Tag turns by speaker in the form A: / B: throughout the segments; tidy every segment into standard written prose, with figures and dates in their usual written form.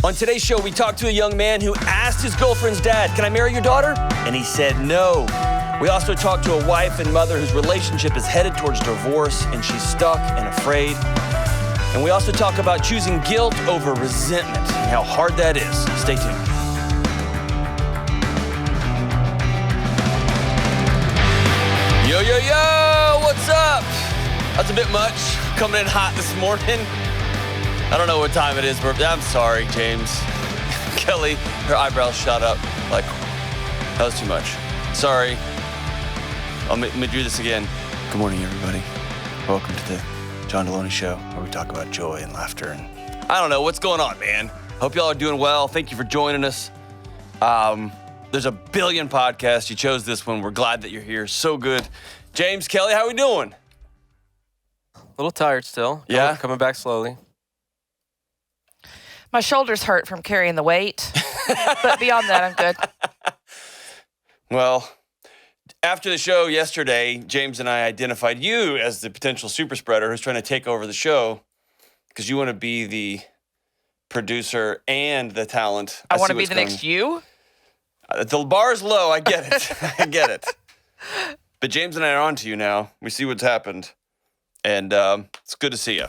A: On today's show, we talked to a young man who asked his girlfriend's dad, "Can I marry your daughter?" And he said no. We also talked to a wife and mother whose relationship is headed towards divorce, and she's stuck and afraid. And we also talk about choosing guilt over resentment and how hard that is. Stay tuned. Yo, yo, yo, what's up? That's a bit much. Coming in hot this morning. I don't know what time it is, but I'm sorry, James. Kelly, her eyebrows shot up. Like, that was too much. Sorry. Let me do this again. Good morning, everybody. Welcome to the John Delony Show, where we talk about joy and laughter. And I don't know what's going on, man. Hope y'all are doing well. Thank you for joining us. There's a billion podcasts. You chose this one. We're glad that you're here. So good. James, Kelly, how we doing?
B: A little tired still.
A: Yeah?
B: Coming back slowly.
C: My shoulders hurt from carrying the weight, but beyond that, I'm good.
A: Well, after the show yesterday, James and I identified you as the potential super spreader who's trying to take over the show because you want to be the producer and the talent.
C: I want to be the next you?
A: The bar's low. I get it. I get it. But James and I are on to you now. We see what's happened. And it's good to see you.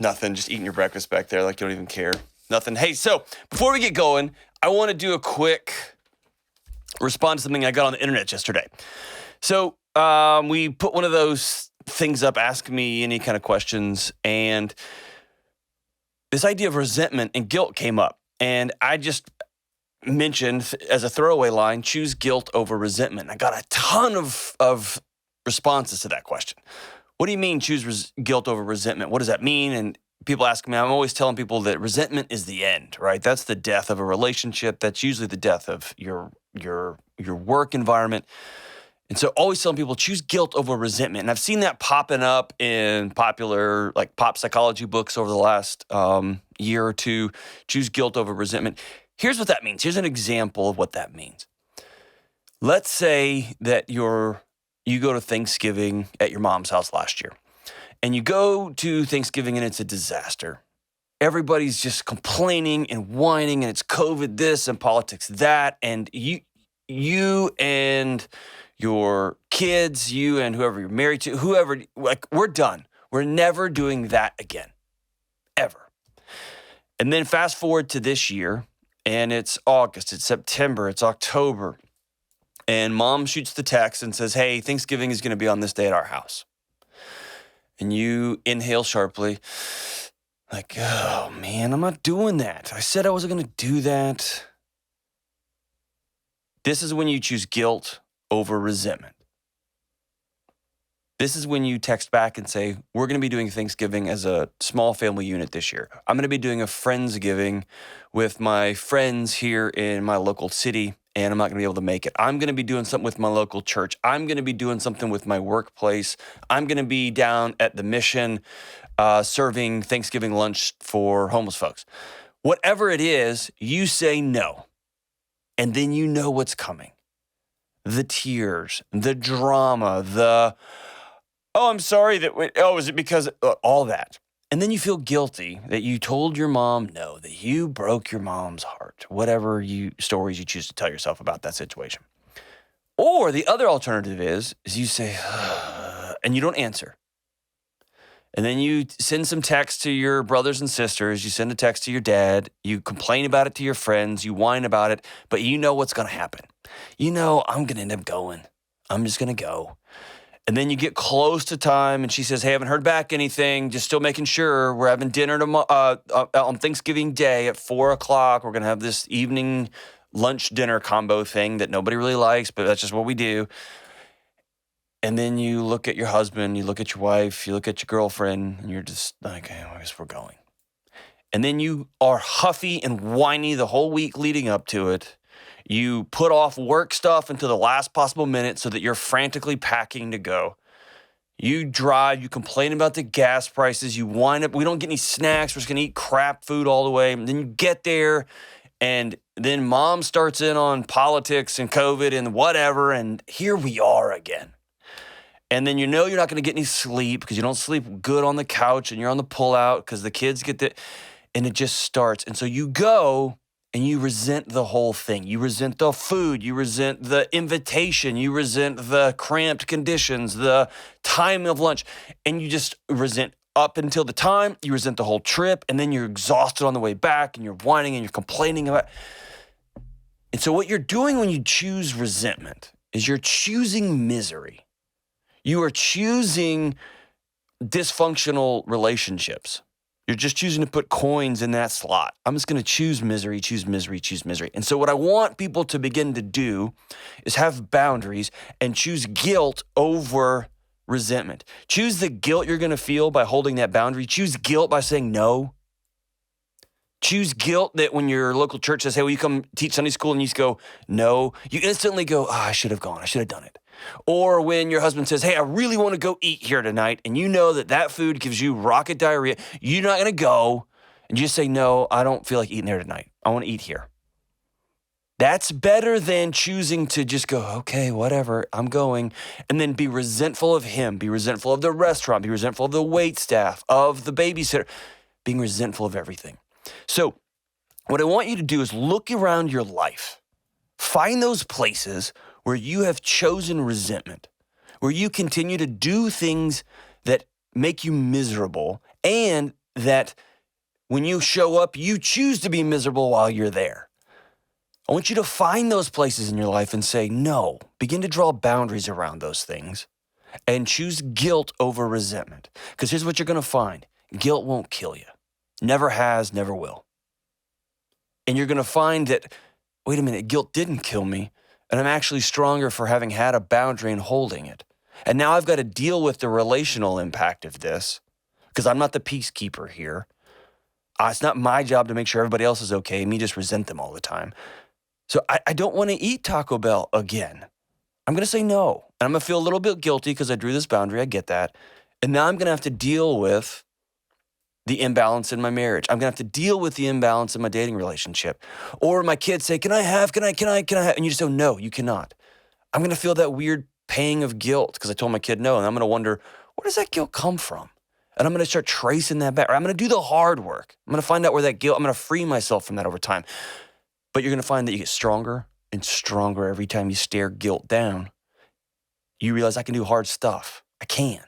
A: Nothing. Just eating your breakfast back there like you don't even care. Nothing. Hey, so before we get going, I want to do a quick response to something I got on the internet yesterday. So we put one of those things up, ask me any kind of questions, and this idea of resentment and guilt came up. And I just mentioned as a throwaway line, choose guilt over resentment. I got a ton of responses to that question. What do you mean choose guilt over resentment? What does that mean? And people ask me, I'm always telling people that resentment is the end, right? That's the death of a relationship. That's usually the death of your work environment. And so always telling people choose guilt over resentment. And I've seen that popping up in popular like pop psychology books over the last year or two. Choose guilt over resentment. Here's what that means. Here's an example of what that means. Let's say that you go to Thanksgiving at your mom's house last year. And you go to Thanksgiving and it's a disaster. Everybody's just complaining and whining and it's COVID this and politics that. And you and your kids, you and whoever you're married to, whoever, like we're done. We're never doing that again. Ever. And then fast forward to this year and it's August, it's September, it's October. And mom shoots the text and says, hey, Thanksgiving is going to be on this day at our house. And you inhale sharply, like, oh, man, I'm not doing that. I said I wasn't going to do that. This is when you choose guilt over resentment. This is when you text back and say, we're going to be doing Thanksgiving as a small family unit this year. I'm going to be doing a Friendsgiving with my friends here in my local city. And I'm not going to be able to make it. I'm going to be doing something with my local church. I'm going to be doing something with my workplace. I'm going to be down at the mission serving Thanksgiving lunch for homeless folks. Whatever it is, you say no. And then you know what's coming. The tears, the drama, I'm sorry is it because, all that. And then you feel guilty that you told your mom no, that you broke your mom's heart, whatever stories you choose to tell yourself about that situation. Or the other alternative is you say, and you don't answer. And then you send some text to your brothers and sisters. You send a text to your dad. You complain about it to your friends. You whine about it, but you know what's going to happen. You know, I'm going to end up going. I'm just going to go. And then you get close to time and she says, hey, I haven't heard back anything. Just still making sure. We're having dinner on Thanksgiving Day at 4:00. We're going to have this evening lunch dinner combo thing that nobody really likes, but that's just what we do. And then you look at your husband, you look at your wife, you look at your girlfriend, and you're just like, hey, I guess we're going. And then you are huffy and whiny the whole week leading up to it. You put off work stuff until the last possible minute so that you're frantically packing to go. You drive, you complain about the gas prices, you wind up, we don't get any snacks, we're just gonna eat crap food all the way. And then you get there, and then mom starts in on politics and COVID and whatever, and here we are again. And then you know you're not gonna get any sleep because you don't sleep good on the couch and you're on the pullout because the kids get the... and it just starts. And so you go and you resent the whole thing. You resent the food. You resent the invitation. You resent the cramped conditions, the time of lunch. And you just resent up until the time. You resent the whole trip. And then you're exhausted on the way back and you're whining and you're complaining about it. And so what you're doing when you choose resentment is you're choosing misery. You are choosing dysfunctional relationships. You're just choosing to put coins in that slot. I'm just going to choose misery, choose misery, choose misery. And so what I want people to begin to do is have boundaries and choose guilt over resentment. Choose the guilt you're going to feel by holding that boundary. Choose guilt by saying no. Choose guilt that when your local church says, hey, will you come teach Sunday school? And you just go, no. You instantly go, I should have gone. I should have done it. Or when your husband says, hey, I really want to go eat here tonight, and you know that food gives you rocket diarrhea, you're not going to go, and you just say, no, I don't feel like eating there tonight. I want to eat here. That's better than choosing to just go, okay, whatever, I'm going, and then be resentful of him, be resentful of the restaurant, be resentful of the wait staff, of the babysitter, being resentful of everything. So what I want you to do is look around your life. Find those places where you have chosen resentment, where you continue to do things that make you miserable, and that when you show up, you choose to be miserable while you're there. I want you to find those places in your life and say, no, begin to draw boundaries around those things and choose guilt over resentment. Because here's what you're going to find. Guilt won't kill you. Never has, never will. And you're going to find that, wait a minute, guilt didn't kill me. And I'm actually stronger for having had a boundary and holding it. And now I've got to deal with the relational impact of this because I'm not the peacekeeper here. It's not my job to make sure everybody else is okay and me just resent them all the time. So I don't want to eat Taco Bell again. I'm going to say no. And I'm going to feel a little bit guilty because I drew this boundary. I get that. And now I'm going to have to deal with the imbalance in my marriage. I'm going to have to deal with the imbalance in my dating relationship. Or my kids say, can I have? And you just go, no, you cannot. I'm going to feel that weird pang of guilt because I told my kid no. And I'm going to wonder, where does that guilt come from? And I'm going to start tracing that back. Or I'm going to do the hard work. I'm going to find out where that guilt, I'm going to free myself from that over time. But you're going to find that you get stronger and stronger every time you stare guilt down. You realize I can do hard stuff. I can.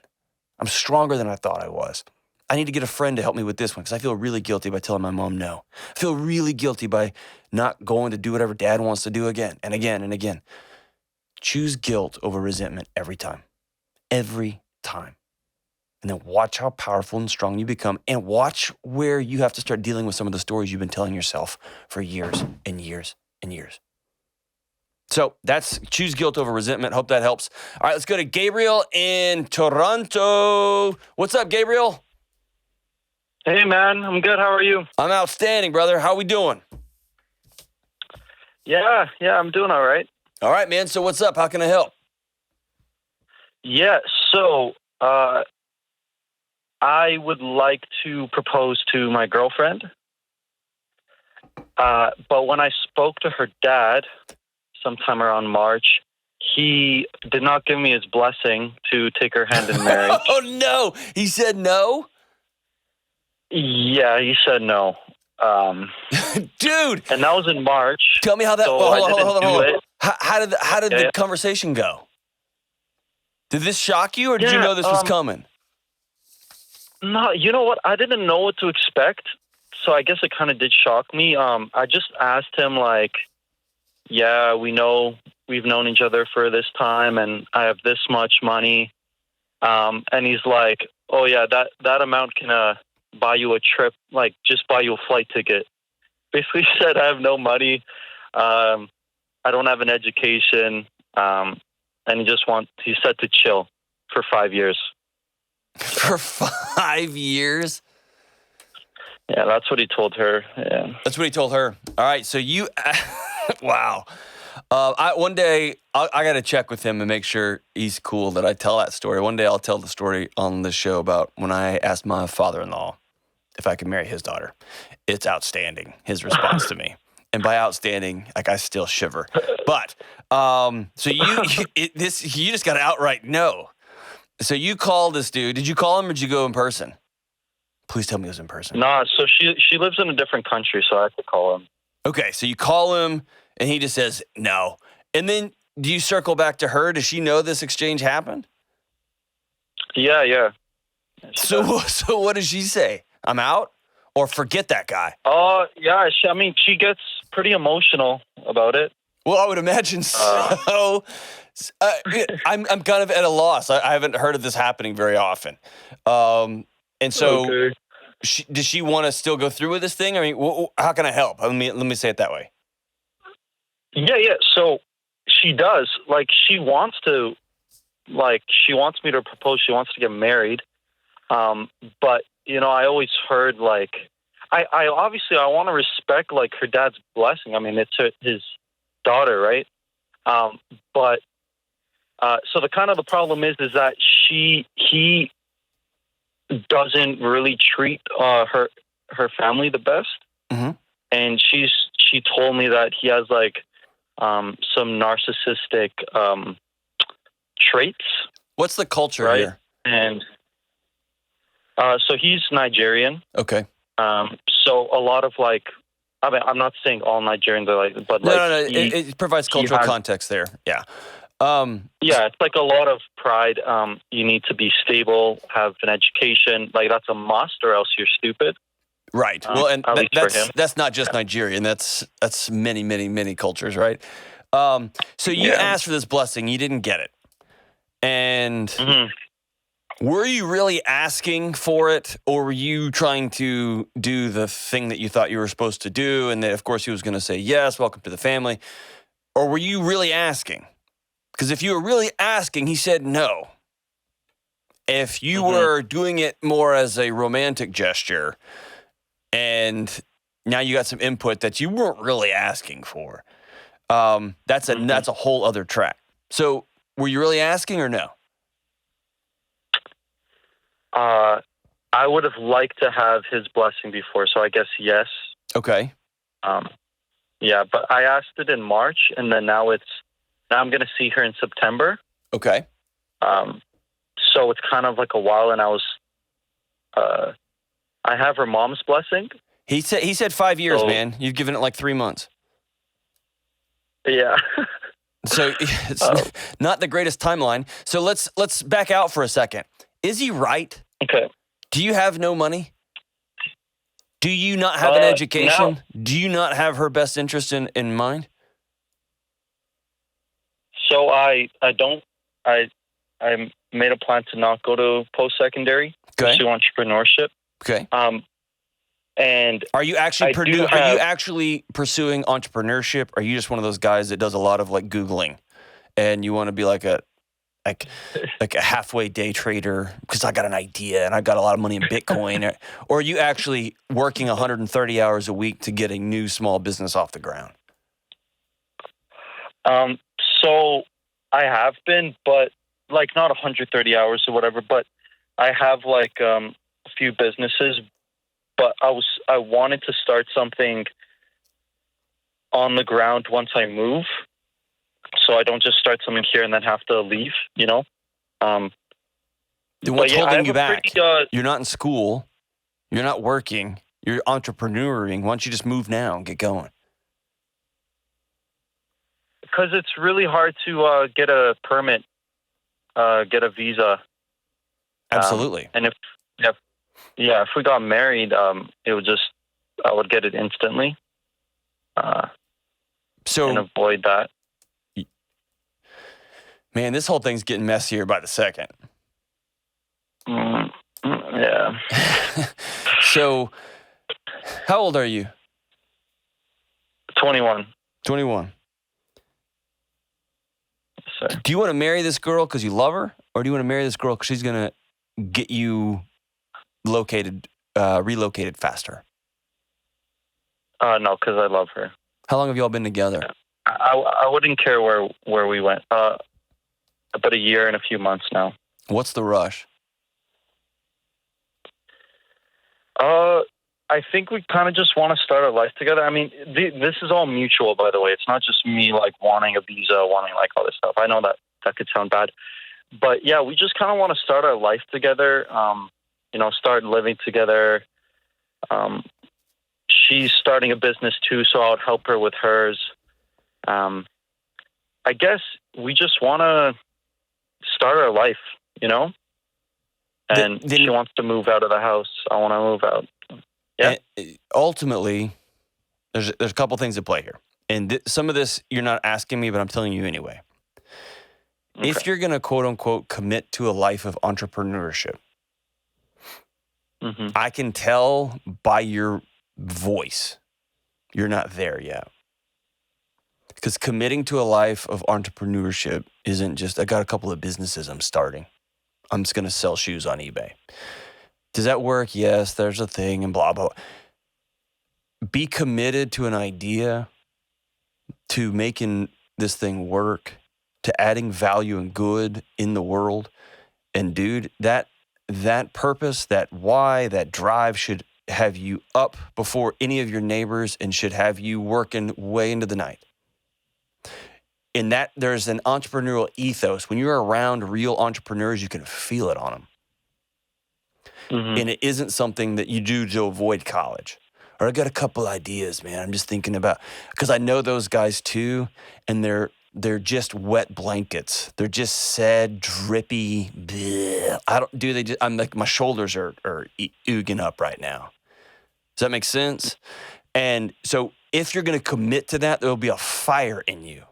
A: I'm stronger than I thought I was. I need to get a friend to help me with this one because I feel really guilty by telling my mom no. I feel really guilty by not going to do whatever dad wants to do again and again and again. Choose guilt over resentment every time. Every time. And then watch how powerful and strong you become and watch where you have to start dealing with some of the stories you've been telling yourself for years and years and years. So that's choose guilt over resentment. Hope that helps. All right, let's go to Gabriel in Toronto. What's up, Gabriel?
D: Hey, man. I'm good. How are you?
A: I'm outstanding, brother. How we doing?
D: Yeah, I'm doing all right.
A: All right, man. So what's up? How can I help?
D: Yeah, so I would like to propose to my girlfriend. But when I spoke to her dad sometime around March, he did not give me his blessing to take her hand in marriage.
A: Oh, no. He said no?
D: Yeah, he said no.
A: Dude.
D: And that was in March.
A: Tell me how that...
D: So
A: hold on.
D: it.
A: How did the conversation go? Did this shock you, or did you know this was coming?
D: No, you know what? I didn't know what to expect, so I guess it kind of did shock me. I just asked him, like, yeah, we know we've known each other for this time, and I have this much money. And he's like, oh, yeah, that amount can buy you a trip, like, just buy you a flight ticket. Basically said, I have no money. I don't have an education. And he said to chill for 5 years.
A: For 5 years?
D: Yeah, that's what he told her. Yeah.
A: That's what he told her. All right, so you... wow. One day, I got to check with him and make sure he's cool that I tell that story. One day, I'll tell the story on the show about when I asked my father-in-law if I could marry his daughter. It's outstanding, his response to me. And by outstanding, like, I still shiver. But, so you just got to outright no. So you called this dude. Did you call him or did you go in person? Please tell me it was in person.
D: Nah, so she lives in a different country, so I have to call him.
A: Okay, so you call him, and he just says no. And then do you circle back to her? Does she know this exchange happened?
D: Yeah. She does.
A: So what does she say? I'm out? Or forget that guy?
D: Yeah, she gets pretty emotional about it.
A: Well, I would imagine so. I'm kind of at a loss. I haven't heard of this happening very often. And so
D: Okay.
A: does she want to still go through with this thing? I mean, how can I help? Let me say it that way.
D: Yeah. So she does. Like, she wants me to propose. She wants to get married. But I always heard, like, I obviously I want to respect, like, her dad's blessing. I mean, it's his daughter, right? But so the problem is that he doesn't really treat her family the best.
A: Mm-hmm.
D: And she told me that he has, like, some narcissistic traits.
A: What's the culture
D: right?
A: here?
D: And so he's Nigerian.
A: Okay.
D: So a lot of, like, I mean, I'm not saying all Nigerians are like, but
A: No.
D: like
A: It provides cultural context there. Yeah.
D: Yeah, it's like a lot of pride. You need to be stable, have an education. Like, that's a must, or else you're stupid.
A: Right. Well, and
D: at least for him.
A: that's not just Nigerian. That's many cultures, right? So you asked for this blessing, you didn't get it, and were you really asking for it, or were you trying to do the thing that you thought you were supposed to do, and that of course he was going to say yes, welcome to the family, or were you really asking? Because if you were really asking, he said no. If you were doing it more as a romantic gesture, and now you got some input that you weren't really asking for, that's a whole other track. So were you really asking or no?
D: I would have liked to have his blessing before, so I guess yes.
A: Okay.
D: Yeah, but I asked it in March, and then now I'm going to see her in September.
A: Okay.
D: So it's kind of like a while, and I have her mom's blessing.
A: He said 5 years,
D: So-
A: man. You've given it like 3 months.
D: Yeah.
A: So it's not the greatest timeline. So let's back out for a second. Is he right?
D: Okay.
A: Do you have no money? Do you not have an education? Do you not have her best interest in mind?
D: So I made a plan to not go to post-secondary,
A: Okay.
D: pursue entrepreneurship.
A: Okay.
D: And
A: Are you actually
D: I do
A: are you
D: have-
A: actually pursuing entrepreneurship? Or are you just one of those guys that does a lot of like Googling, and you want to be like a halfway day trader because I got an idea and I got a lot of money in Bitcoin? Or are you actually working 130 hours a week to get a new small business off the ground?
D: so I have been, but like not 130 hours or whatever, but I have like a few businesses, but I wanted to start something on the ground once I move, so I don't just start something here and then have to leave,
A: Then
D: but
A: what's
D: yeah, I
A: holding
D: have
A: you
D: a
A: back?
D: pretty,
A: You're not in school. You're not working. You're entrepreneuring. Why don't you just move now and get going?
D: because it's really hard to get a permit, get a visa.
A: Absolutely.
D: And if we got married, I would get it instantly,
A: So,
D: and avoid that.
A: man, this whole thing's getting messier by the second.
D: Yeah.
A: So, how old are you?
D: 21.
A: 21.
D: So,
A: Do you want to marry this girl because you love her? Or do you want to marry this girl because she's going to get you relocated faster?
D: no, because I love her.
A: How long have y'all been together?
D: I wouldn't care where we went. About a year and a few months now.
A: What's the rush?
D: I think we kind of just want to start our life together. I mean, this is all mutual, by the way. It's not just me like wanting a visa, wanting like all this stuff. I know that could sound bad, but yeah, we just kind of want to start our life together. start living together. She's starting a business too, so I'll help her with hers. I guess we just want to start our life, And she wants to move out of the house. I want to move out. Yeah.
A: Ultimately, there's a couple things at play here. And some of this you're not asking me, but I'm telling you anyway. Okay. If you're going to, quote unquote, commit to a life of entrepreneurship, I can tell by your voice you're not there yet. Because committing to a life of entrepreneurship isn't just, I got a couple of businesses I'm starting. I'm just going to sell shoes on eBay. Does that work? Yes, there's a thing and blah, blah. Be committed to an idea, to making this thing work, to adding value and good in the world. And dude, that purpose, that why, that drive should have you up before any of your neighbors and should have you working way into the night. In that, there's an entrepreneurial ethos. When you're around real entrepreneurs, you can feel it on them. And it isn't something that you do to avoid college. Or I got a couple ideas, man. I'm just thinking about, because I know those guys too, and they're just wet blankets. They're just sad, drippy. Bleh. I'm like, my shoulders are ooging up right now. Does that make sense? And so if you're going to commit to that, there'll be a fire in you.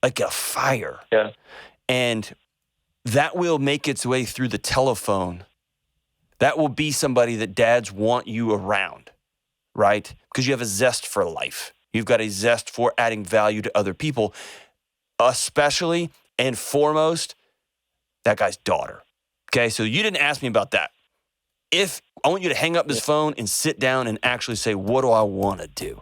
A: Like a fire.
D: Yeah.
A: And that will make its way through the telephone. That will be somebody that dads want you around, right? Because you have a zest for life. You've got a zest for adding value to other people, especially and foremost, that guy's daughter. Okay, so you didn't ask me about that. If I want you to hang up this phone and sit down and actually say, what do I want to do?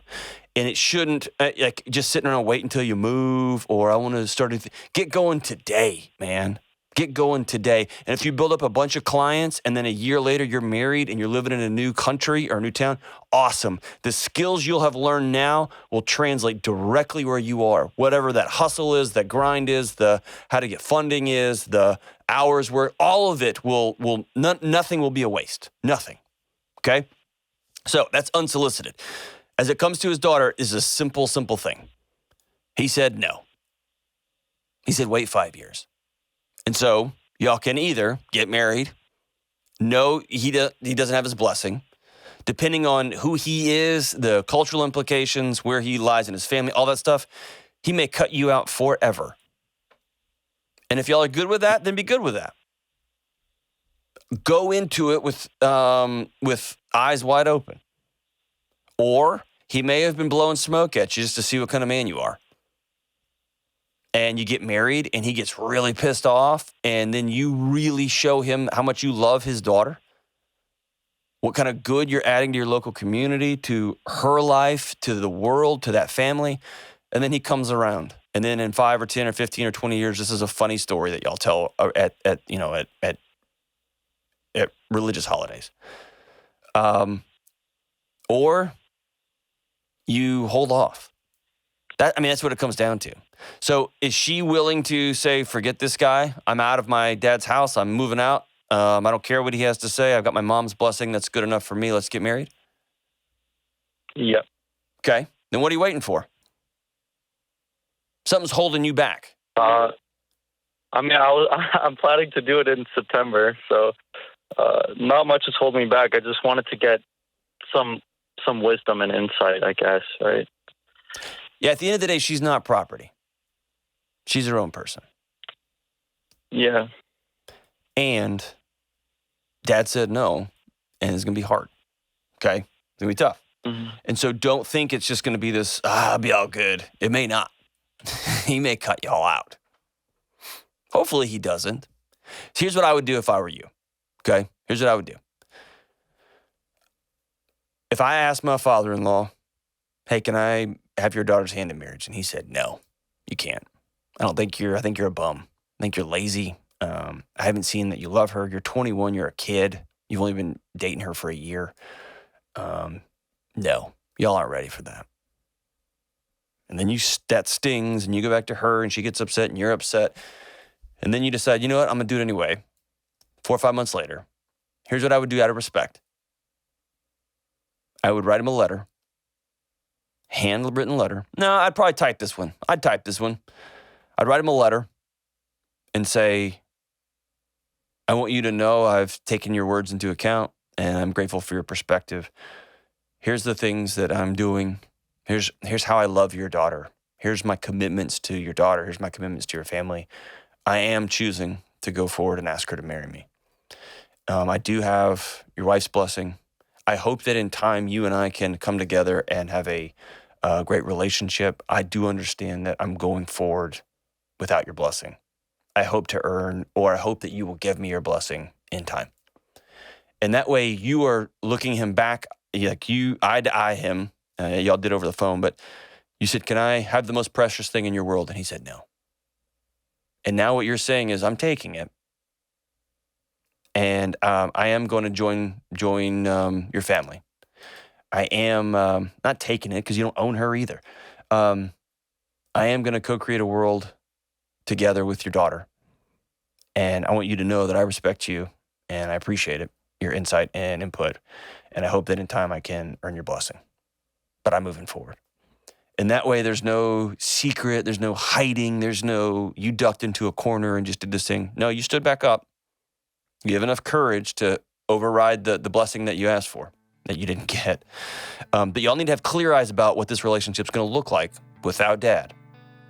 A: And it shouldn't like just sitting around waiting until you move, or I want to start. Get going today, man. Get going today. And if you build up a bunch of clients and then a year later you're married and you're living in a new country or a new town, awesome. The skills you'll have learned now will translate directly where you are. Whatever that hustle is, that grind is, the how to get funding is, the hours work, all of it nothing will be a waste. Nothing. Okay? So that's unsolicited. As it comes to his daughter, is a simple thing. He said no. He said, wait 5 years. And so y'all can either get married. No, he doesn't have his blessing. Depending on who he is, the cultural implications, where he lies in his family, all that stuff, he may cut you out forever. And if y'all are good with that, then be good with that. Go into it with eyes wide open. Or he may have been blowing smoke at you just to see what kind of man you are. And you get married and he gets really pissed off, and then you really show him how much you love his daughter, what kind of good you're adding to your local community, to her life, to the world, to that family. And then he comes around. And then in 5 or 10 or 15 or 20 years, this is a funny story that y'all tell at religious holidays. Or you hold off. That's what it comes down to. So is she willing to say, forget this guy? I'm out of my dad's house. I'm moving out. I don't care what he has to say. I've got my mom's blessing. That's good enough for me. Let's get married.
D: Yeah.
A: Okay. Then what are you waiting for? Something's holding you back.
D: I'm planning to do it in September. So not much is holding me back. I just wanted to get some wisdom and insight, I guess, right?
A: Yeah, at the end of the day, she's not property. She's her own person.
D: Yeah.
A: And dad said no, and it's going to be hard. Okay? It's going to be tough.
D: Mm-hmm.
A: And so don't think it's just going to be this, I'll be all good. It may not. He may cut y'all out. Hopefully he doesn't. So here's what I would do if I were you. Okay? Here's what I would do. If I asked my father-in-law, hey, can I have your daughter's hand in marriage? And he said, no, you can't. I think you're a bum. I think you're lazy. I haven't seen that you love her. You're 21. You're a kid. You've only been dating her for a year. No, y'all aren't ready for that. And then that stings, and you go back to her, and she gets upset, and you're upset. And then you decide, you know what? I'm going to do it anyway. 4 or 5 months later, Here's what I would do out of respect. I would write him a letter, handwritten letter. No, I'd probably type this one. I'd write him a letter and say, I want you to know I've taken your words into account and I'm grateful for your perspective. Here's the things that I'm doing. Here's how I love your daughter. Here's my commitments to your daughter. Here's my commitments to your family. I am choosing to go forward and ask her to marry me. I do have your wife's blessing. I hope that in time you and I can come together and have a great relationship. I do understand that I'm going forward without your blessing. I hope that you will give me your blessing in time. And that way you are looking him back, like you eye to eye him. Y'all did over the phone, but you said, can I have the most precious thing in your world? And he said, no. And now what you're saying is, I'm taking it. And I am going to join your family. I am not taking it because you don't own her either. I am going to co-create a world together with your daughter. And I want you to know that I respect you and I appreciate it, your insight and input. And I hope that in time I can earn your blessing. But I'm moving forward. And that way there's no secret, there's no hiding, there's no you ducked into a corner and just did this thing. No, you stood back up. You have enough courage to override the blessing that you asked for, that you didn't get. But y'all need to have clear eyes about what this relationship's going to look like without dad.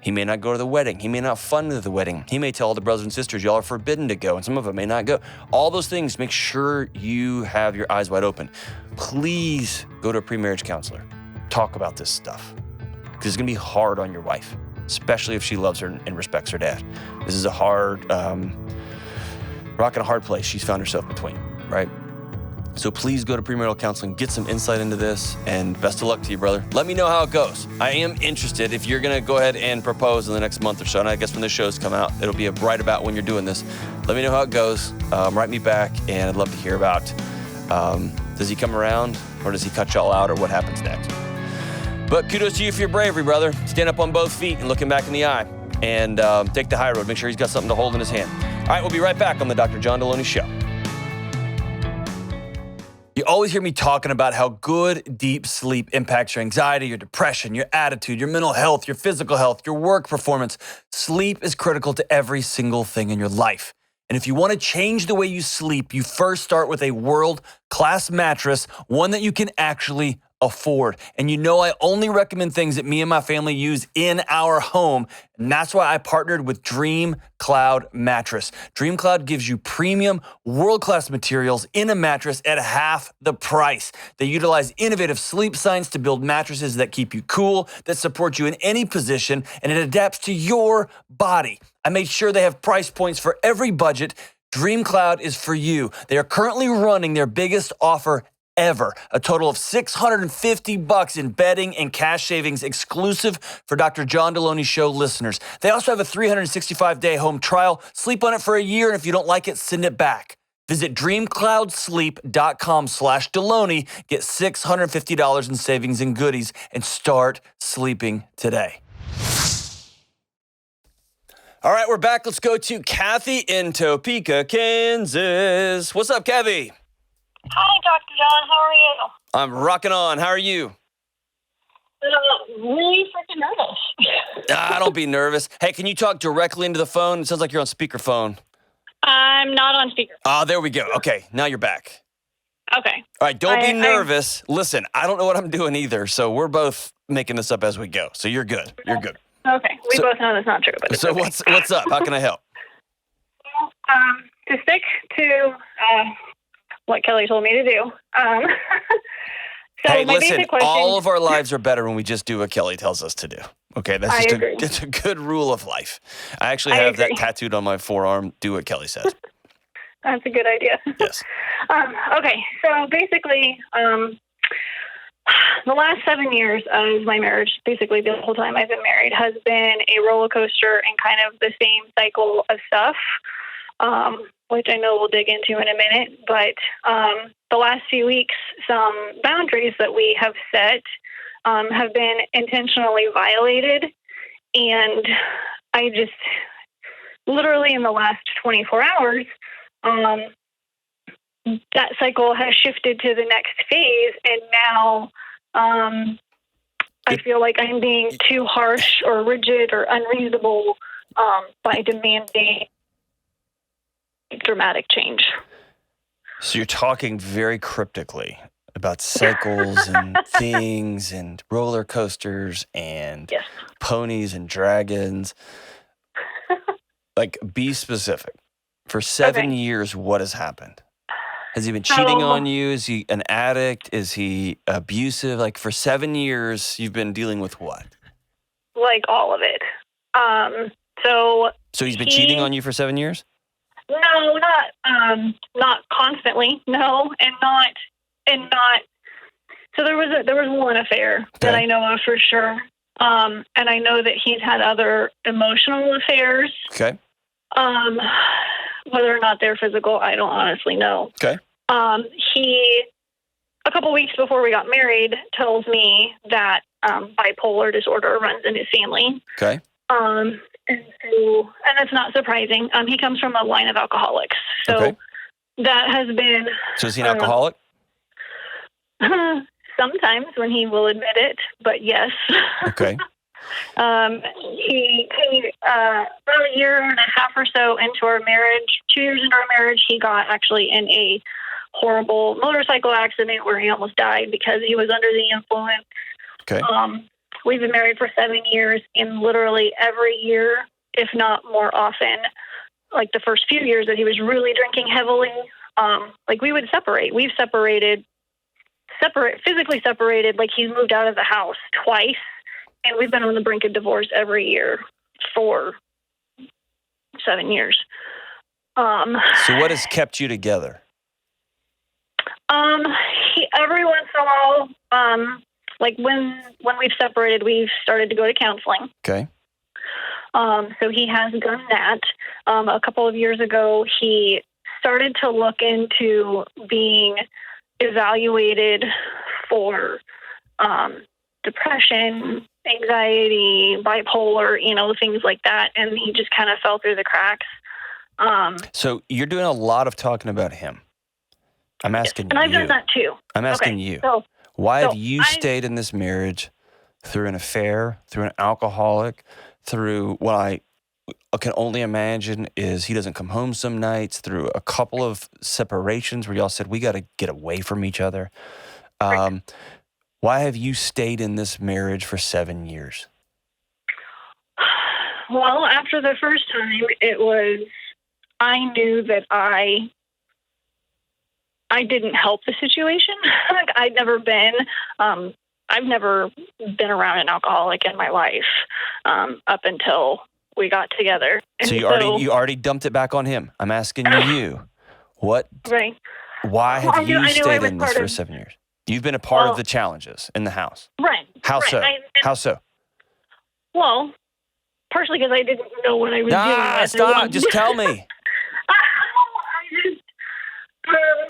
A: He may not go to the wedding. He may not fund the wedding. He may tell all the brothers and sisters, y'all are forbidden to go, and some of them may not go. All those things, make sure you have your eyes wide open. Please go to a pre-marriage counselor. Talk about this stuff. Because it's going to be hard on your wife, especially if she loves her and respects her dad. This is a hard, rock and a hard place she's found herself between, right? So please go to premarital counseling, get some insight into this, and best of luck to you, brother. Let me know how it goes. I am interested if you're going to go ahead and propose in the next month or so, and I guess when the shows come out, it'll be right about when you're doing this. Let me know how it goes. Write me back, and I'd love to hear about, does he come around, or does he cut y'all out, or what happens next? But kudos to you for your bravery, brother. Stand up on both feet and look him back in the eye, and take the high road. Make sure he's got something to hold in his hand. All right, we'll be right back on the Dr. John Delony Show. You always hear me talking about how good, deep sleep impacts your anxiety, your depression, your attitude, your mental health, your physical health, your work performance. Sleep is critical to every single thing in your life. And if you want to change the way you sleep, you first start with a world-class mattress, one that you can actually afford. And you know I only recommend things that me and my family use in our home. And that's why I partnered with Dream Cloud Mattress. Dream Cloud gives you premium, world-class materials in a mattress at half the price. They utilize innovative sleep science to build mattresses that keep you cool, that support you in any position, and it adapts to your body. I made sure they have price points for every budget. Dream Cloud is for you. They are currently running their biggest offer ever. A total of $650 in bedding and cash savings exclusive for Dr. John Delony Show listeners. They also have a 365-day home trial. Sleep on it for a year, and if you don't like it, send it back. Visit dreamcloudsleep.com/Delony. Get $650 in savings and goodies and start sleeping today. All right, we're back. Let's go to Kathy in Topeka, Kansas. What's up, Kathy?
E: Hi, Dr. John. How are you?
A: I'm rocking on. How are you?
E: Really freaking nervous.
A: Don't be nervous. Hey, can you talk directly into the phone? It sounds like you're on speakerphone.
E: I'm not on speaker.
A: Oh, there we go. Okay, now you're back.
E: Okay.
A: All right, don't be nervous. Listen, I don't know what I'm doing either, so we're both making this up as we go. So you're good. You're good.
E: Okay. We both know that's not true, but it's
A: so
E: okay.
A: what's up? How can I help?
E: To stick to what Kelly told me to do. So
A: hey,
E: my
A: listen,
E: basic question,
A: all of our lives are better when we just do what Kelly tells us to do. Okay, that's just it's a good rule of life. I actually have that tattooed on my forearm. Do what Kelly says.
E: That's a good idea.
A: Yes.
E: Okay, so basically, the last 7 years of my marriage, basically the whole time I've been married, has been a roller coaster and kind of the same cycle of stuff, which I know we'll dig into in a minute. But the last few weeks, some boundaries that we have set have been intentionally violated. And I just, literally in the last 24 hours, that cycle has shifted to the next phase, and now I feel like I'm being too harsh or rigid or unreasonable by demanding dramatic change.
A: So you're talking very cryptically about cycles and things and roller coasters and
E: Yes.
A: ponies and dragons. Like, be specific. For 7 years, what has happened? Has he been cheating on you? Is he an addict? Is he abusive? Like, for 7 years, you've been dealing with what?
E: Like all of it.
A: So he's been cheating on you for 7 years?
E: No, not constantly. No, and not. So there was one affair that I know of for sure, and I know that he's had other emotional affairs.
A: Okay.
E: Whether or not they're physical, I don't honestly know.
A: Okay.
E: He, a couple weeks before we got married, tells me that bipolar disorder runs in his family.
A: Okay.
E: And that's not surprising. He comes from a line of alcoholics, so that has been.
A: So is he an alcoholic?
E: Sometimes when he will admit it, but yes.
A: Okay.
E: He about a year and a half or so into our marriage, 2 years into our marriage, he got actually in a horrible motorcycle accident where he almost died because he was under the influence.
A: Okay.
E: We've been married for 7 years, and literally every year, if not more often, like the first few years that he was really drinking heavily, like we would separate. We've physically separated, like he's moved out of the house twice, and we've been on the brink of divorce every year for 7 years.
A: So what has kept you together?
E: Every once in a while, like when we've separated, we've started to go to counseling.
A: Okay.
E: So he has done that. A couple of years ago, he started to look into being evaluated for depression, anxiety, bipolar, things like that. And he just kind of fell through the cracks.
A: So you're doing a lot of talking about him. I'm asking you.
E: And I've done that too.
A: I'm asking you. Why have you stayed in this marriage through an affair, through an alcoholic, through what I can only imagine is he doesn't come home some nights, through a couple of separations where y'all said, we got to get away from each other. Why have you stayed in this marriage for 7 years?
E: Well, after the first time, I knew that I didn't help the situation. Like I've never been around an alcoholic in my life up until we got together. And
A: so you already dumped it back on him. I'm asking you, what?
E: Right.
A: Why have you stayed in this for 7 years? You've been a part of the challenges in the house.
E: Right.
A: How
E: right.
A: so? How so?
E: Well, partially because I didn't know what I was doing.
A: Stop. Just tell me.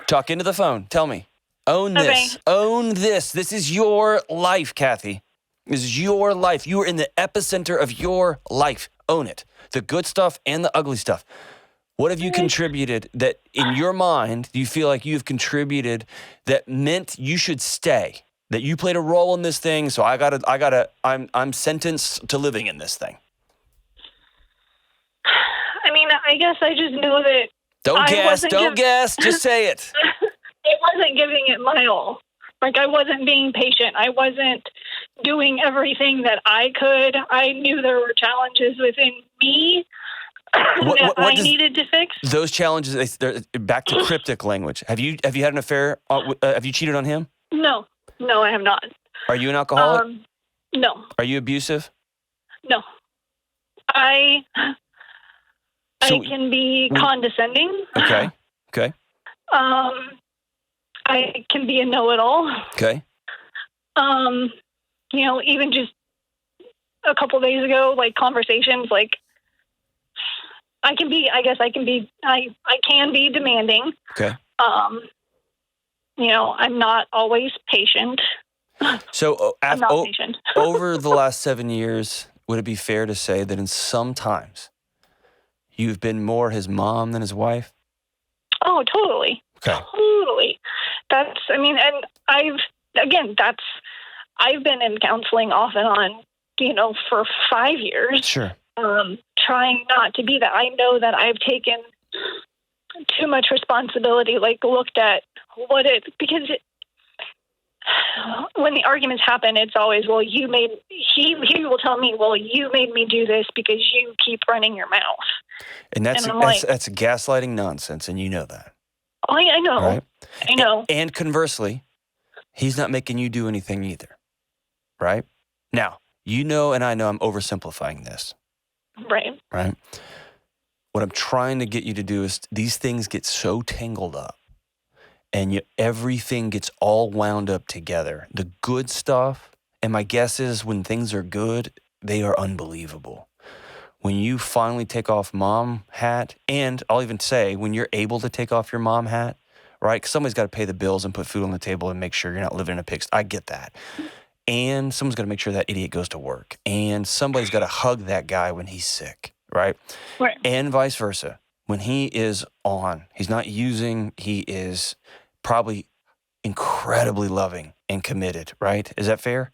A: Talk into the phone. Tell me. Own this.
E: Okay.
A: Own this. This is your life, Kathy. This is your life. You are in the epicenter of your life. Own it. The good stuff and the ugly stuff. What have you contributed that in your mind you feel like you've contributed that meant you should stay? That you played a role in this thing, so I'm sentenced to living in this thing.
E: I mean, I guess I just knew that.
A: Don't guess. Just say it.
E: It wasn't giving it my all. Like I wasn't being patient. I wasn't doing everything that I could. I knew there were challenges within me that I needed to fix.
A: Those challenges, they're back to cryptic language. Have you had an affair? Have you cheated on him?
E: No, I have not.
A: Are you an alcoholic?
E: No.
A: Are you abusive?
E: No. I can be condescending.
A: Okay.
E: I can be a know-it-all.
A: Okay.
E: Even just a couple days ago, like conversations, like I can be demanding.
A: Okay.
E: I'm not always patient.
A: So
E: I'm not patient.
A: Over the last 7 years, would it be fair to say that in some times you've been more his mom than his wife?
E: Oh, totally. Totally. And I've been in counseling off and on, for 5 years.
A: Sure.
E: Trying not to be that. I know that I've taken too much responsibility, looked at because when the arguments happen, it's always, well, he will tell me, well, you made me do this because you keep running your mouth.
A: And that's gaslighting nonsense, and you know that.
E: I know.
A: Right?
E: I know.
A: And conversely, he's not making you do anything either, right? Now, and I know I'm oversimplifying this.
E: Right.
A: Right? What I'm trying to get you to do is these things get so tangled up and everything gets all wound up together. The good stuff, and my guess is when things are good, they are unbelievable. When you finally take off mom hat, and I'll even say when you're able to take off your mom hat, right? Because somebody's got to pay the bills and put food on the table and make sure you're not living in a pigsty. I get that. And someone's got to make sure that idiot goes to work. And somebody's got to hug that guy when he's sick, right?
E: Right.
A: And vice versa. When he is on, he's not using, he is probably incredibly loving and committed, right? Is that fair?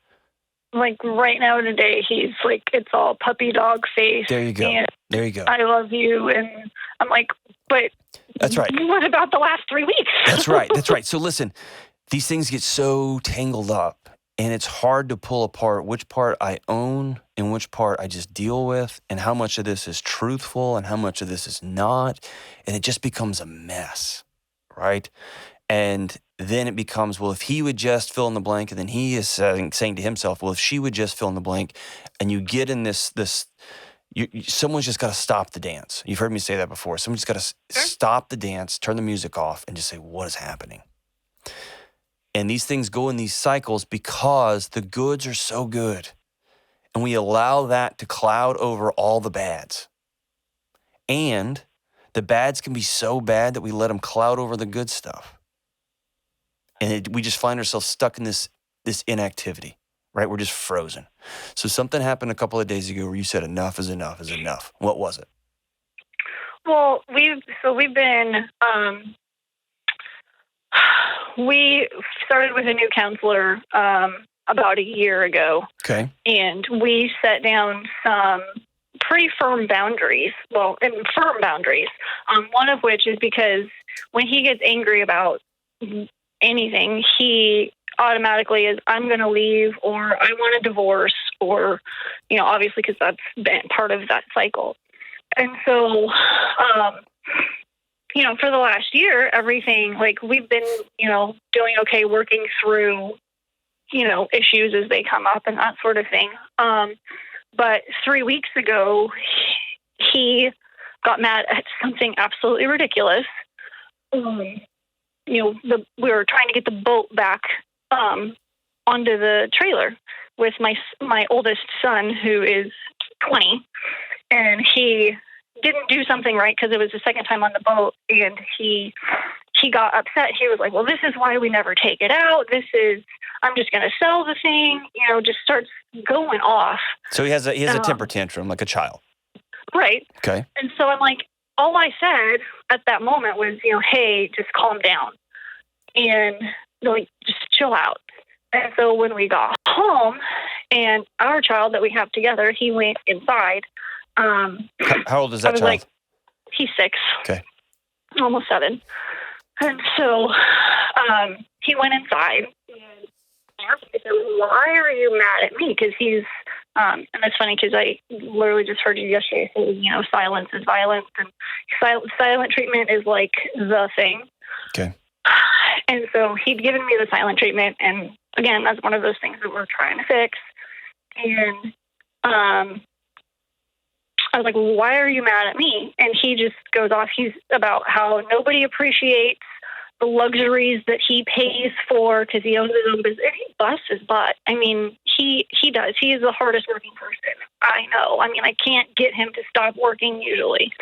E: Right now today, he's it's all puppy dog face.
A: There you go. There you go.
E: I love you. And I'm but
A: that's right.
E: What about the last 3 weeks?
A: That's right. That's right. So listen, these things get so tangled up. And it's hard to pull apart which part I own and which part I just deal with and how much of this is truthful and how much of this is not. And it just becomes a mess, right? And then it becomes, well, if he would just fill in the blank, and then he is saying to himself, well, if she would just fill in the blank, and you get in someone's just got to stop the dance. You've heard me say that before. Someone's got to stop the dance, turn the music off, and just say, what is happening? And these things go in these cycles because the goods are so good. And we allow that to cloud over all the bads. And the bads can be so bad that we let them cloud over the good stuff. And we just find ourselves stuck in this inactivity, right? We're just frozen. So something happened a couple of days ago where you said enough is enough is enough. What was it?
E: Well, we've been... we started with a new counselor about a year ago.
A: Okay.
E: And we set down some pretty firm boundaries. Well, firm boundaries. One of which is because when he gets angry about anything, he automatically is, I'm going to leave, or I want a divorce, or, obviously because that's been part of that cycle. And so, for the last year, everything, we've been, doing okay, working through, issues as they come up and that sort of thing. But 3 weeks ago, he got mad at something absolutely ridiculous. We were trying to get the boat back onto the trailer with my oldest son, who is 20, and he didn't do something right because it was the second time on the boat, and he got upset. He was like, well, this is why we never take it out. I'm just going to sell the thing, just starts going off.
A: So he has a temper tantrum like a child.
E: Right.
A: Okay.
E: And so I'm like, all I said at that moment was, hey, just calm down and just chill out. And so when we got home and our child that we have together, he went inside.
A: How old is that child?
E: He's 6.
A: Okay.
E: Almost 7. And so he went inside and asked me, why are you mad at me? Because he's, and that's funny because I literally just heard you yesterday say, silence is violence, and silent treatment is the thing.
A: Okay.
E: And so he'd given me the silent treatment, and again, that's one of those things that we're trying to fix. And I was like, well, why are you mad at me? And he just goes off. He's about how nobody appreciates the luxuries that he pays for because he owns his own business. He busts his butt. I mean, he does. He is the hardest working person I know. I mean, I can't get him to stop working usually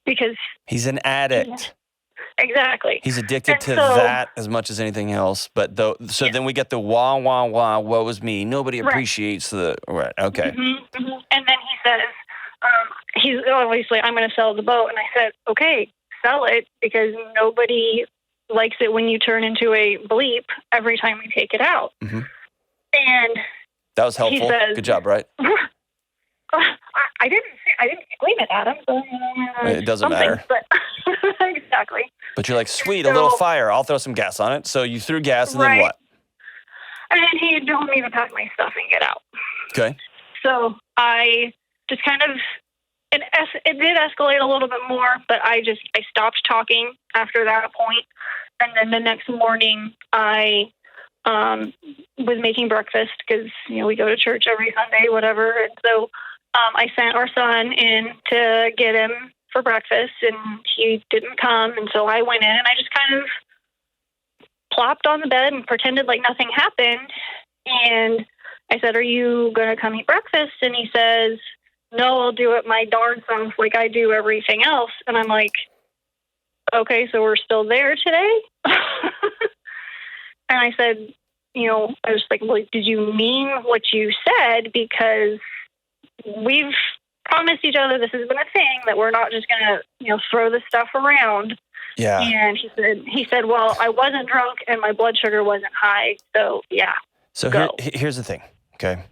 E: because
A: he's an addict.
E: Exactly.
A: He's addicted to that as much as anything else. But then we get the wah, wah, wah, woe is me. Nobody appreciates the, right, okay.
E: Mm-hmm, mm-hmm. And then he says, he's obviously, I'm going to sell the boat. And I said, okay, sell it because nobody likes it when you turn into a bleep every time we take it out.
A: Mhm.
E: And
A: That was helpful.
E: he says,
A: Good job, right?
E: I didn't scream it at him. So,
A: It doesn't
E: something,
A: matter.
E: But exactly.
A: But you're like, sweet, a little
E: So-
A: fire. I'll throw some gas on it. So you threw gas, and then
E: Right.
A: what?
E: And then he told me to pack my stuff and get out.
A: Okay.
E: So I just kind of, it did escalate a little bit more, but I stopped talking after that point. And then the next morning, I was making breakfast because, we go to church every Sunday, whatever. And so I sent our son in to get him for breakfast, and he didn't come. And so I went in and I just kind of plopped on the bed and pretended like nothing happened. And I said, "Are you going to come eat breakfast?" And he says, "No, I'll do it my darn self like I do everything else." And I'm like, "Okay, so we're still there today?" And I said, I was like, "Well, did you mean what you said? Because we've promised each other this has been a thing, that we're not just going to, throw this stuff around."
A: Yeah.
E: And he said, "Well, I wasn't drunk and my blood sugar wasn't high. So yeah."
A: So
E: Go.
A: here's the thing, okay?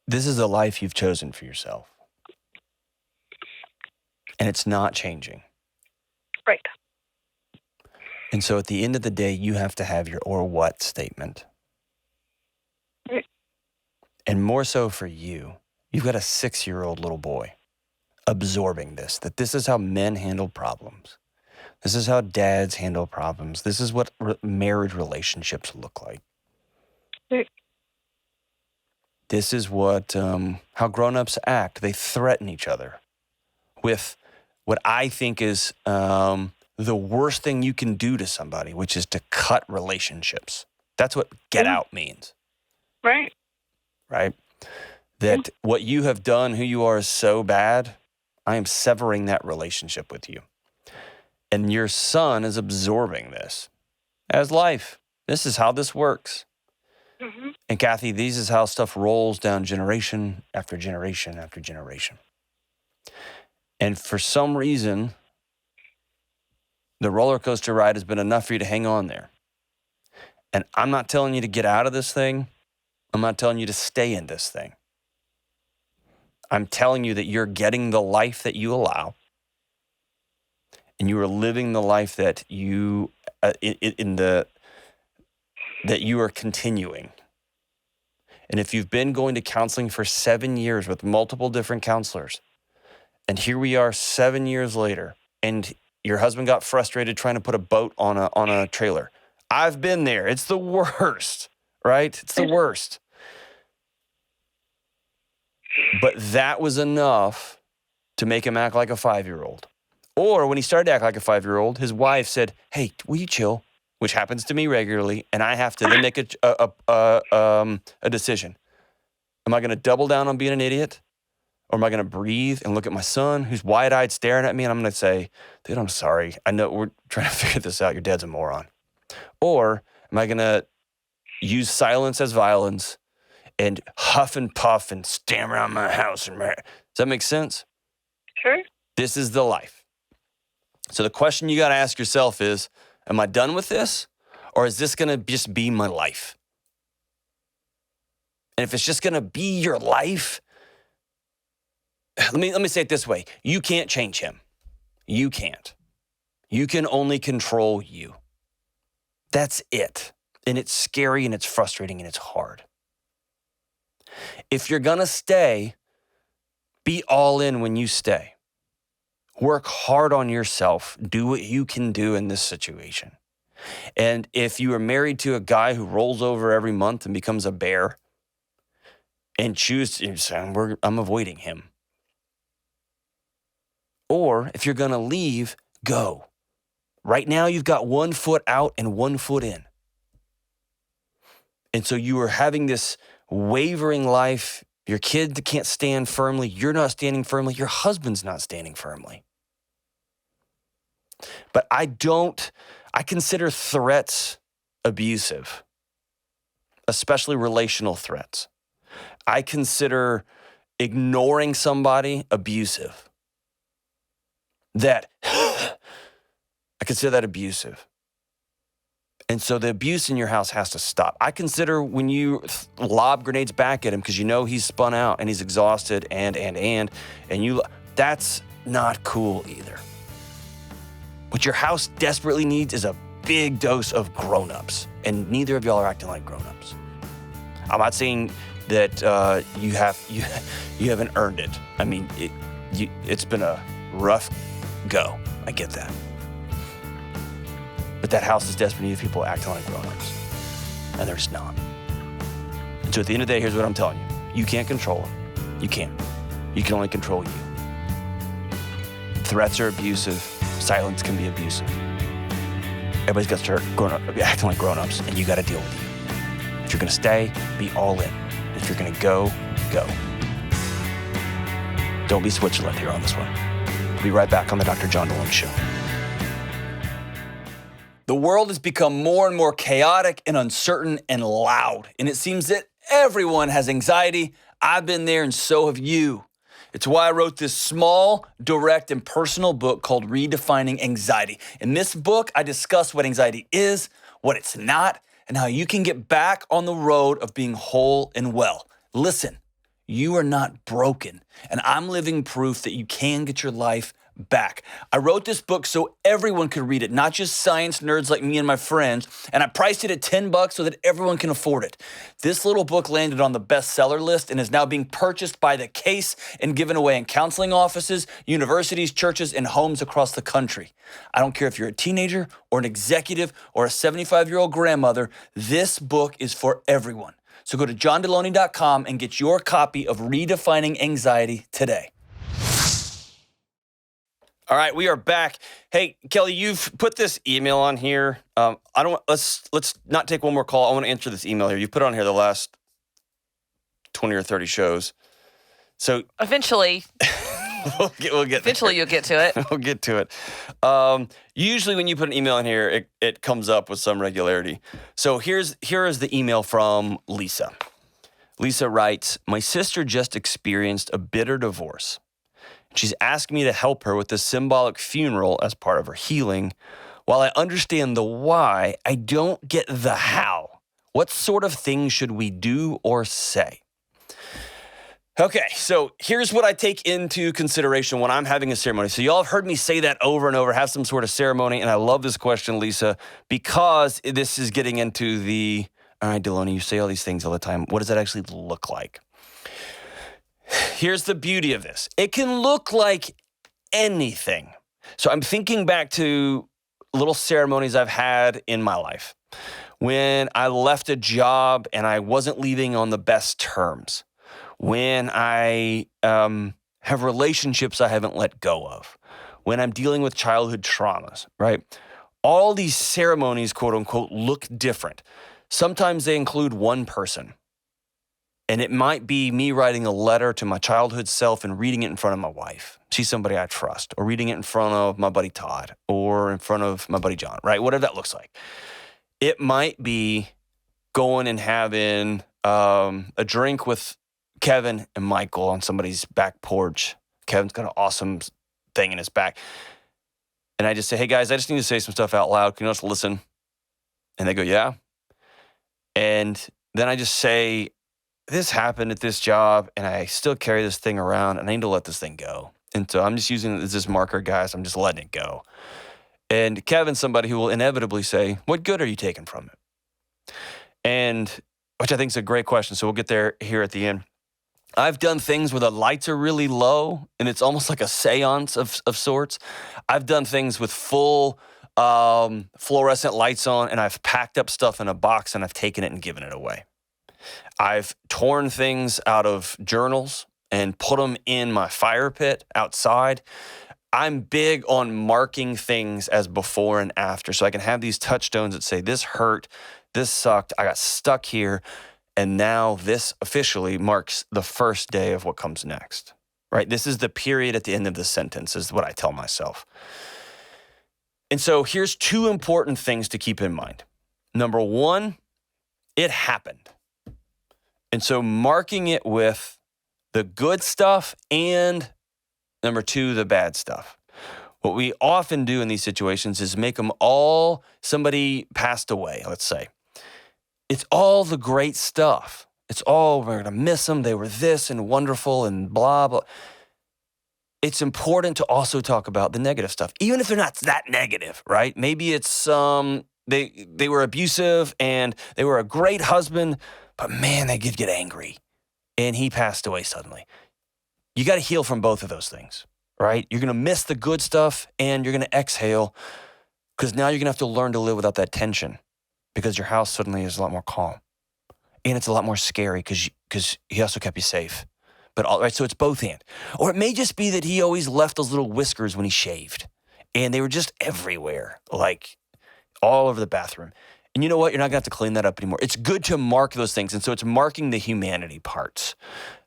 A: This is the life you've chosen for yourself. And it's not changing.
E: Right.
A: And so at the end of the day, you have to have your or what statement.
E: Right.
A: And more so for you, you've got a 6-year-old little boy absorbing this, that this is how men handle problems. This is how dads handle problems. This is what marriage relationships look like.
E: Right.
A: This is what how grown-ups act. They threaten each other with what I think is the worst thing you can do to somebody, which is to cut relationships. That's what get out means,
E: Right.
A: right? That what you have done, who you are, is so bad, I am severing that relationship with you. And your son is absorbing this as life. This is how this works.
E: Mm-hmm.
A: And Kathy, this is how stuff rolls down generation after generation after generation. And for some reason, the roller coaster ride has been enough for you to hang on there. And I'm not telling you to get out of this thing. I'm not telling you to stay in this thing. I'm telling you that you're getting the life that you allow. And you are living the life that you that you are continuing. And if you've been going to counseling for 7 years with multiple different counselors, and here we are 7 years later, and your husband got frustrated trying to put a boat on a trailer. I've been there. It's the worst, right? It's the worst. But that was enough to make him act like a 5-year-old. Or when he started to act like a 5-year-old, his wife said, "Hey, will you chill?" Which happens to me regularly, and I have to then make a decision. Am I going to double down on being an idiot? Or am I going to breathe and look at my son who's wide-eyed staring at me, and I'm going to say, "Dude, I'm sorry. I know we're trying to figure this out. Your dad's a moron." Or am I going to use silence as violence and huff and puff and stand around my house? Does that make sense?
E: Sure.
A: This is the life. So the question you got to ask yourself is, am I done with this? Or is this going to just be my life? And if it's just going to be your life, let me say it this way. You can't change him. You can't. You can only control you. That's it. And it's scary and it's frustrating and it's hard. If you're going to stay, be all in when you stay. Work hard on yourself. Do what you can do in this situation. And if you are married to a guy who rolls over every month and becomes a bear and choose to say, I'm avoiding him. Or if you're going to leave, go. Right now, you've got 1 foot out and 1 foot in. And so you are having this wavering life. Your kid can't stand firmly. You're not standing firmly. Your husband's not standing firmly. But I consider threats abusive, especially relational threats. I consider ignoring somebody abusive. That I consider that abusive. And so the abuse in your house has to stop. I consider when you lob grenades back at him because you know he's spun out and he's exhausted and that's not cool either. What your house desperately needs is a big dose of grown-ups, and neither of y'all are acting like grown-ups. I'm not saying that you haven't earned it. I mean, it's been a rough go. I get that. But that house is desperately needing people acting like grown-ups, and they're just not. And so at the end of the day, here's what I'm telling you. You can't control it. You can't. You can only control you. Threats are abusive. Silence can be abusive. Everybody's got to start acting like grown-ups, and you got to deal with you. If you're going to stay, be all in. If you're going to go, go. Don't be Switzerland here on this one. We'll be right back on the Dr. John Delony Show. The world has become more and more chaotic and uncertain and loud, and it seems that everyone has anxiety. I've been there, and so have you. It's why I wrote this small, direct, and personal book called Redefining Anxiety. In this book, I discuss what anxiety is, what it's not, and how you can get back on the road of being whole and well. Listen, you are not broken, and I'm living proof that you can get your life back. I wrote this book so everyone could read it, not just science nerds like me and my friends, and I priced it at $10 so that everyone can afford it. This little book landed on the bestseller list and is now being purchased by the case and given away in counseling offices, universities, churches, and homes across the country. I don't care if you're a teenager or an executive or a 75-year-old grandmother, this book is for everyone. So go to johndelony.com and get your copy of Redefining Anxiety today. All right, we are back. Hey, Kelly, you've put this email on here. Let's not take one more call. I want to answer this email here. You put it on here the last 20 or 30 shows. So
C: Eventually,
A: we'll get
C: eventually
A: there.
C: you'll get to it.
A: We'll get to it. Usually when you put an email in here, it comes up with some regularity. So here is the email from Lisa. Lisa writes, "My sister just experienced a bitter divorce. She's asked me to help her with the symbolic funeral as part of her healing. While I understand the why, I don't get the how. What sort of things should we do or say?" Okay, so here's what I take into consideration when I'm having a ceremony. So y'all have heard me say that over and over, have some sort of ceremony, and I love this question, Lisa, because this is getting into all right, Delony, you say all these things all the time. What does that actually look like? Here's the beauty of this. It can look like anything. So I'm thinking back to little ceremonies I've had in my life. When I left a job and I wasn't leaving on the best terms. When I have relationships I haven't let go of. When I'm dealing with childhood traumas, right? All these ceremonies, quote unquote, look different. Sometimes they include one person. And it might be me writing a letter to my childhood self and reading it in front of my wife. She's somebody I trust. Or reading it in front of my buddy Todd. Or in front of my buddy John, right? Whatever that looks like. It might be going and having a drink with Kevin and Michael on somebody's back porch. Kevin's got an awesome thing in his back. And I just say, "Hey guys, I just need to say some stuff out loud. Can you just listen?" And they go, "Yeah." And then I just say, "This happened at this job, and I still carry this thing around, and I need to let this thing go. And so I'm just using it as this marker, guys. I'm just letting it go." And Kevin's somebody who will inevitably say, "What good are you taking from it?" And which I think is a great question. So we'll get there here at the end. I've done things where the lights are really low, and it's almost like a seance of sorts. I've done things with full fluorescent lights on, and I've packed up stuff in a box, and I've taken it and given it away. I've torn things out of journals and put them in my fire pit outside. I'm big on marking things as before and after, so I can have these touchstones that say, "This hurt, this sucked, I got stuck here, and now this officially marks the first day of what comes next." Right? This is the period at the end of the sentence, is what I tell myself. And so here's two important things to keep in mind. Number one, it happened. And so marking it with the good stuff and number two, the bad stuff. What we often do in these situations is make them all, somebody passed away, let's say. It's all the great stuff. It's all, we're going to miss them. They were this and wonderful and blah, blah. It's important to also talk about the negative stuff, even if they're not that negative, right? Maybe it's they were abusive and they were a great husband, but man, they did get angry and he passed away suddenly. You got to heal from both of those things, right? You're going to miss the good stuff and you're going to exhale because now you're going to have to learn to live without that tension because your house suddenly is a lot more calm. And it's a lot more scary because he also kept you safe. But all right, so it's both and. Or it may just be that he always left those little whiskers when he shaved. And they were just everywhere, like all over the bathroom. And you know what? You're not going to have to clean that up anymore. It's good to mark those things. And so it's marking the humanity parts.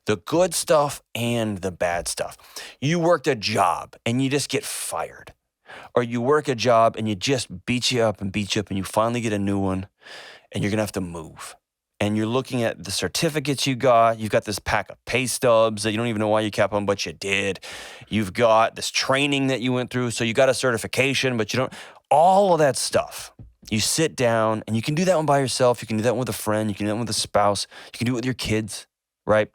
A: The good stuff and the bad stuff. You worked a job and you just get fired. Or you work a job and you just beat you up and you finally get a new one and you're going to have to move. And you're looking at the certificates you got. You've got this pack of pay stubs that you don't even know why you kept them, but you did. You've got this training that you went through. So you got a certification, but you don't. All of that stuff. You sit down and you can do that one by yourself. You can do that one with a friend. You can do that one with a spouse. You can do it with your kids, right?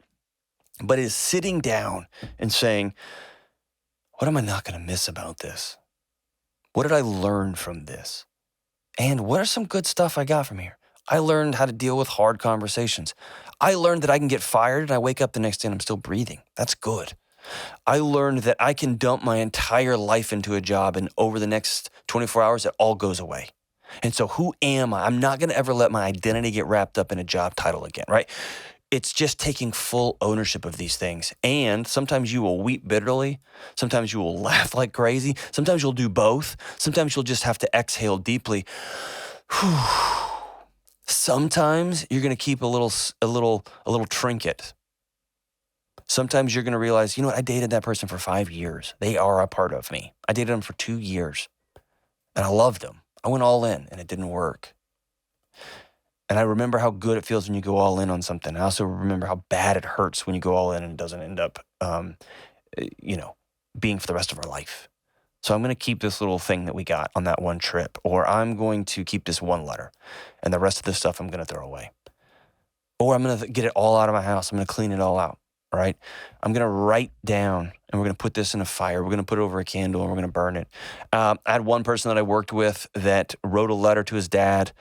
A: But it's sitting down and saying, what am I not going to miss about this? What did I learn from this? And what are some good stuff I got from here? I learned how to deal with hard conversations. I learned that I can get fired and I wake up the next day and I'm still breathing. That's good. I learned that I can dump my entire life into a job and over the next 24 hours, it all goes away. And so who am I? I'm not going to ever let my identity get wrapped up in a job title again, right? It's just taking full ownership of these things. And sometimes you will weep bitterly. Sometimes you will laugh like crazy. Sometimes you'll do both. Sometimes you'll just have to exhale deeply. Whew. Sometimes you're going to keep a little trinket. Sometimes you're going to realize, you know what? I dated that person for 5 years. They are a part of me. I dated them for 2 years and I loved them. I went all in and it didn't work. And I remember how good it feels when you go all in on something. I also remember how bad it hurts when you go all in and it doesn't end up, being for the rest of our life. So I'm going to keep this little thing that we got on that one trip, or I'm going to keep this one letter and the rest of this stuff I'm going to throw away. Or I'm going to get it all out of my house. I'm going to clean it all out, right? I'm going to write down and we're going to put this in a fire. We're going to put it over a candle and we're going to burn it. I had one person that I worked with that wrote a letter to his dad,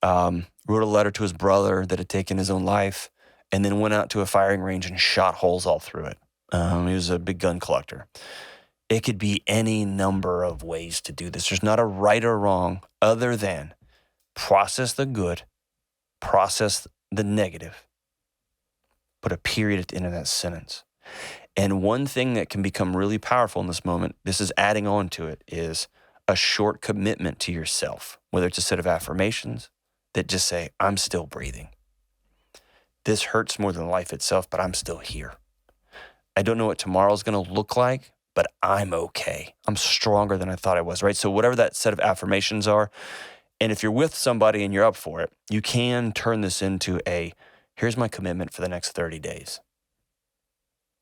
A: wrote a letter to his brother that had taken his own life, and then went out to a firing range and shot holes all through it. He was a big gun collector. It could be any number of ways to do this. There's not a right or wrong other than process the good, process the negative, put a period at the end of that sentence. And one thing that can become really powerful in this moment, this is adding on to it, is a short commitment to yourself, whether it's a set of affirmations that just say, I'm still breathing. This hurts more than life itself, but I'm still here. I don't know what tomorrow's going to look like, but I'm okay. I'm stronger than I thought I was, right? So whatever that set of affirmations are, and if you're with somebody and you're up for it, you can turn this into here's my commitment for the next 30 days.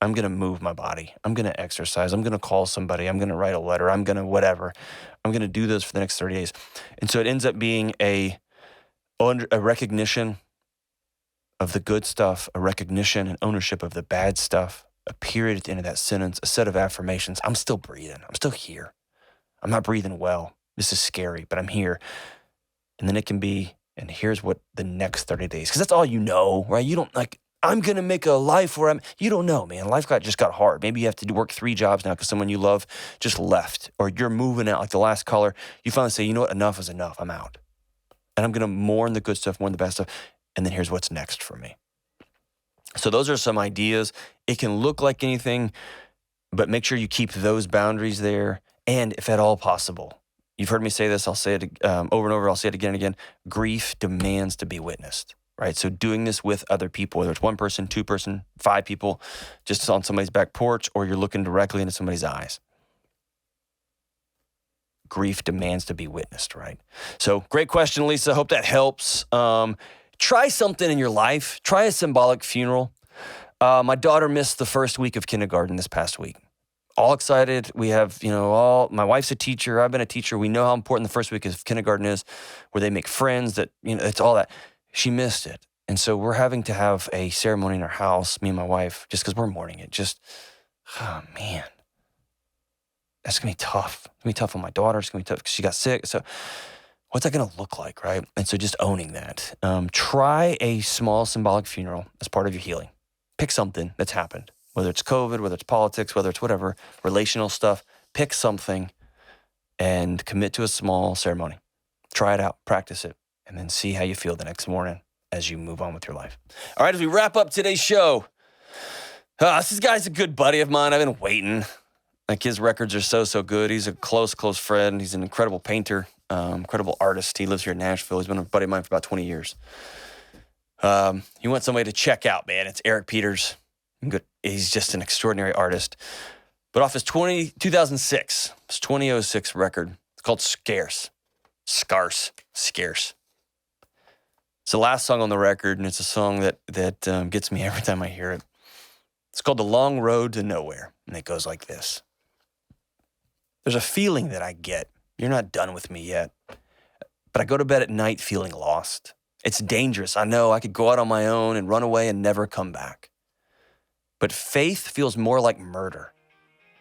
A: I'm going to move my body. I'm going to exercise. I'm going to call somebody. I'm going to write a letter. I'm going to whatever. I'm going to do this for the next 30 days. And so it ends up being a recognition of the good stuff, a recognition and ownership of the bad stuff, a period at the end of that sentence, a set of affirmations. I'm still breathing. I'm still here. I'm not breathing well. This is scary, but I'm here. And then it can be, and here's what the next 30 days, because that's all you know, right? You don't I'm going to make a life where you don't know, man. Life just got hard. Maybe you have to work 3 jobs now because someone you love just left, or you're moving out like the last caller. You finally say, you know what? Enough is enough. I'm out. And I'm going to mourn the good stuff, mourn the bad stuff. And then here's what's next for me. So those are some ideas. It can look like anything, but make sure you keep those boundaries there. And if at all possible, you've heard me say this, I'll say it over and over, I'll say it again and again, grief demands to be witnessed, right? So doing this with other people, whether it's 1 person, 2 person, 5 people, just on somebody's back porch, or you're looking directly into somebody's eyes. Grief demands to be witnessed, right? So great question, Lisa. Hope that helps. Try something in your life. Try a symbolic funeral. My daughter missed the first week of kindergarten this past week. all excited. We have, all, my wife's a teacher. I've been a teacher. We know how important the first week of kindergarten is, where they make friends, that, it's all that. She missed it. And so we're having to have a ceremony in our house, me and my wife, just because we're mourning it. Oh man, that's going to be tough. It's going to be tough on my daughter. It's going to be tough because she got sick. So what's that going to look like, right? And so just owning that. Try a small symbolic funeral as part of your healing. Pick something that's happened, whether it's COVID, whether it's politics, whether it's whatever, relational stuff. Pick something and commit to a small ceremony. Try it out, practice it, and then see how you feel the next morning as you move on with your life. All right, as we wrap up today's show, this guy's a good buddy of mine. I've been waiting. Like, his records are so good. He's a close friend. He's an incredible painter, incredible artist. He lives here in Nashville. He's been a buddy of mine for about 20 years. You want somebody to check out, man. It's Eric Peters. He's just an extraordinary artist. But off his 2006 record, it's called Scarce. It's the last song on the record, and it's a song that gets me every time I hear it. It's called The Long Road to Nowhere, and it goes like this. There's a feeling that I get. You're not done with me yet. But I go to bed at night feeling lost. It's dangerous. I know I could go out on my own and run away and never come back. But faith feels more like murder.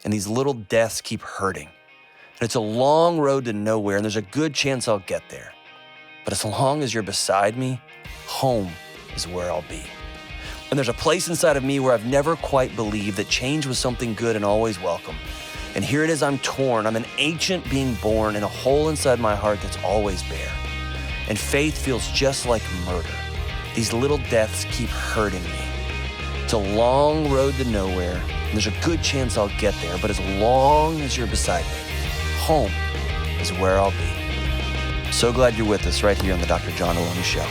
A: And these little deaths keep hurting. And it's a long road to nowhere, and there's a good chance I'll get there. But as long as you're beside me, home is where I'll be. And there's a place inside of me where I've never quite believed that change was something good and always welcome. And here it is, I'm torn. I'm an ancient being born in a hole inside my heart that's always bare. And faith feels just like murder. These little deaths keep hurting me. It's a long road to nowhere, and there's a good chance I'll get there. But as long as you're beside me, home is where I'll be. So glad you're with us right here on the Dr. John Delony Show.